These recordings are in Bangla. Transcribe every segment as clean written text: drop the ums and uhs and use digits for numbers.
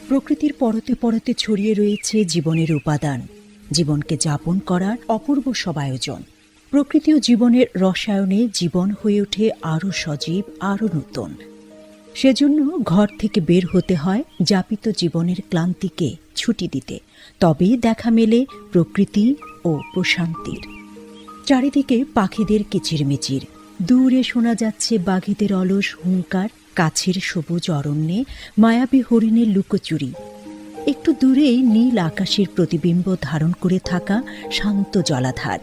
প্রকৃতির পরতে পরতে ছড়িয়ে রয়েছে জীবনের উপাদান, জীবনকে যাপন করার অপূর্ব সব আয়োজন। প্রকৃতি ও জীবনের রসায়নে জীবন হয়ে ওঠে আরও সজীব, আরও নূতন। সেজন্য ঘর থেকে বের হতে হয় যাপিত জীবনের ক্লান্তিকে ছুটি দিতে, তবেই দেখা মেলে প্রকৃতি ও প্রশান্তির। চারিদিকে পাখিদের কিচিরমিচির, দূরে শোনা যাচ্ছে বাঘেদের অলস হুঙ্কার, কাছের সবুজ অরণ্যে মায়াবী হরিণের লুকোচুরি। একটু দূরেই নীল আকাশের প্রতিবিম্ব ধারণ করে থাকা শান্ত জলাধার।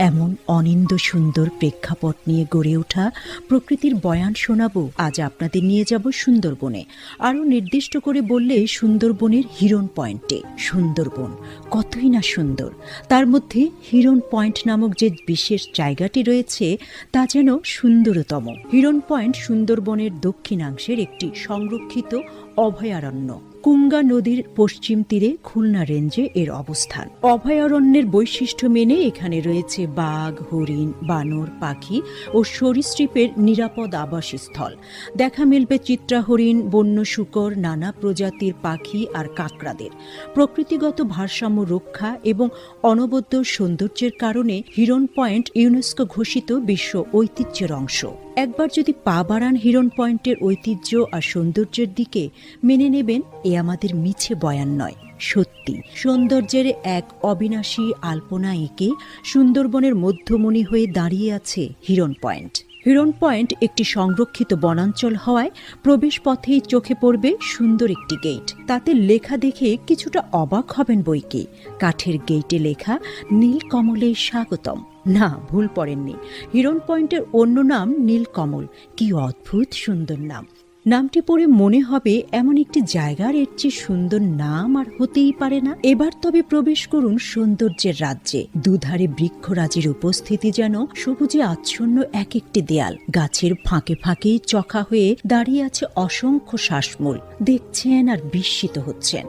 এমন অনিন্দ সুন্দর প্রেক্ষাপট নিয়ে গড়ে ওঠা প্রকৃতির বয়ান শোনাবো আজ আপনাদের নিয়ে যাব সুন্দরবনে। আরও নির্দিষ্ট করে বললে সুন্দরবনের হিরন পয়েন্টে। সুন্দরবন কতই না সুন্দর, তার মধ্যে হিরন পয়েন্ট নামক যে বিশেষ জায়গাটি রয়েছে তা যেন সুন্দরতম। হিরন পয়েন্ট সুন্দরবনের দক্ষিণাংশের একটি সংরক্ষিত অভয়ারণ্য। কুঙ্গা নদীর পশ্চিম তীরে খুলনা রেঞ্জে এর অবস্থান। অভয়ারণ্যের বৈশিষ্ট্য মেনে এখানে রয়েছে বাঘ, হরিণ, বানর, পাখি ও সরীসৃপের নিরাপদ আবাসস্থল। দেখা মিলবে চিত্রা হরিণ, বন্য শূকর, নানা প্রজাতির পাখি আর কাঁকড়াদের। প্রকৃতিগত ভারসাম্য রক্ষা এবং অনবদ্য সৌন্দর্যের কারণে হিরন পয়েন্ট ইউনেস্কো ঘোষিত বিশ্ব ঐতিহ্যের অংশ। একবার যদি পা বাড়ান হিরন পয়েন্টের ঐতিহ্য আর সৌন্দর্যের দিকে, মেনে নেবেন এ আমাদের মিছে বয়ান নয়, সত্যি। সৌন্দর্যের এক অবিনাশী আলপনা এঁকে সুন্দরবনের মধ্যমণি হয়ে দাঁড়িয়ে আছে হিরন পয়েন্ট। হিরন পয়েন্ট একটি সংরক্ষিত বনাঞ্চল হওয়ায় প্রবেশ পথেই চোখে পড়বে সুন্দর একটি গেট। তাতে লেখা দেখে কিছুটা অবাক হবেন বইকি। কাঠের গেটে লেখা নীলকমলে স্বাগতম। না, ভুল পড়েননি, হিরন পয়েন্টের অন্য নাম নীলকমল। কি অদ্ভুত সুন্দর নাম! নামটি পড়ে মনে হবে এমন একটি জায়গার এর চেয়ে সুন্দর নাম আর হতেই পারে না। এবার তবে প্রবেশ করুন সৌন্দর্যের রাজ্যে। দুধারে বৃক্ষরাজির উপস্থিতি যেন সবুজে আচ্ছন্ন এক একটি দেয়াল। গাছের ফাঁকে ফাঁকে চখা হয়ে দাঁড়িয়ে আছে অসংখ্য শ্বাসমূল। দেখছেন আর বিস্মিত হচ্ছেন,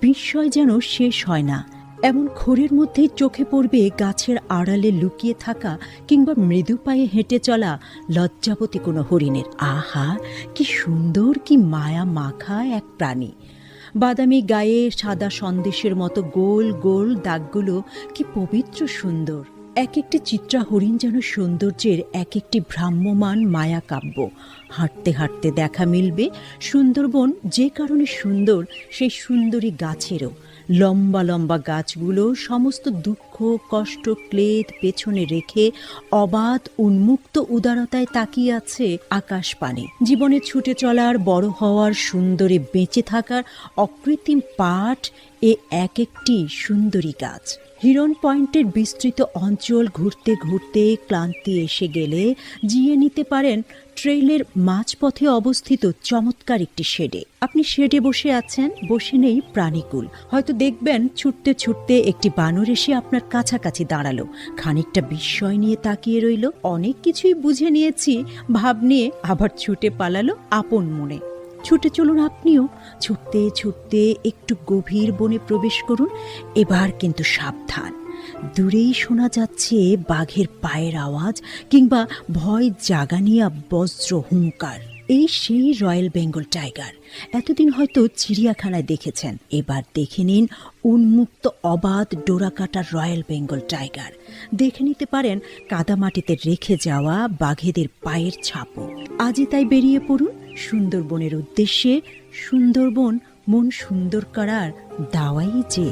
বিস্ময় যেন শেষ হয় না। এমন ঘোরের মধ্যেই চোখে পড়বে গাছের আড়ালে লুকিয়ে থাকা কিংবা মৃদু পায়ে হেঁটে চলা লজ্জাবতী কোনো হরিণের। আহা, কি সুন্দর, কি মায়া মাখা এক প্রাণী! বাদামি গায়ে সাদা সন্দেশের মতো গোল গোল দাগগুলো কি পবিত্র সুন্দর। এক একটি চিত্রা হরিণ যেন সৌন্দর্যের এক একটি ভ্রাম্যমান মায়া কাব্য। হাঁটতে হাঁটতে দেখা মিলবে সুন্দরবন যে কারণে সুন্দর সেই সুন্দরী গাছেরও। লম্বা লম্বা গাছগুলো সমস্ত দুঃখ, কষ্ট, ক্লেদ পেছনে রেখে অবাধ উন্মুক্ত উদারতায় তাকিয়ে আছে আকাশ পানে। জীবনে ছুটে চলার, বড় হওয়ার, সুন্দরে বেঁচে থাকার অকৃত্রিম পাঠ এ এক একটি সুন্দরী গাছ। হিরন পয়েন্টের বিস্তৃত অঞ্চল ঘুরতে ঘুরতে ক্লান্তি এসে গেলে জিয়ে নিতে পারেন ট্রেইলের মাঝপথে অবস্থিত চমৎকার একটি শেডে। আপনি শেডে বসে আছেন, বসে নেই প্রাণীকুল। হয়তো দেখবেন ছুটতে ছুটতে একটি বানর এসে আপনার কাছাকাছি দাঁড়ালো, খানিকটা বিস্ময় নিয়ে তাকিয়ে রইল। অনেক কিছুই বুঝে নিয়েছি ভাব নিয়ে আবার ছুটে পালালো আপন মনে। ছুটে চলুন আপনিও, ছুটতে ছুটতে একটু গভীর বনে প্রবেশ করুন। এবার কিন্তু সাবধান, দূরেই শোনা যাচ্ছে বাঘের পায়ের আওয়াজ কিংবা ভয় জাগানিয়া বজ্র হুঙ্কার। এই সেই রয়্যাল বেঙ্গল টাইগার। এতদিন হয়তো চিড়িয়াখানায় দেখেছেন, এবার দেখে নিন উন্মুক্ত অবাধ ডোরাকাটা রয়্যাল বেঙ্গল টাইগার। দেখে নিতে পারেন কাদামাটিতে রেখে যাওয়া বাঘেদের পায়ের ছাপও। আজই তাই বেরিয়ে পড়ুন সুন্দরবনের উদ্দেশ্যে। সুন্দরবন মন সুন্দর করার দাওয়াই যে।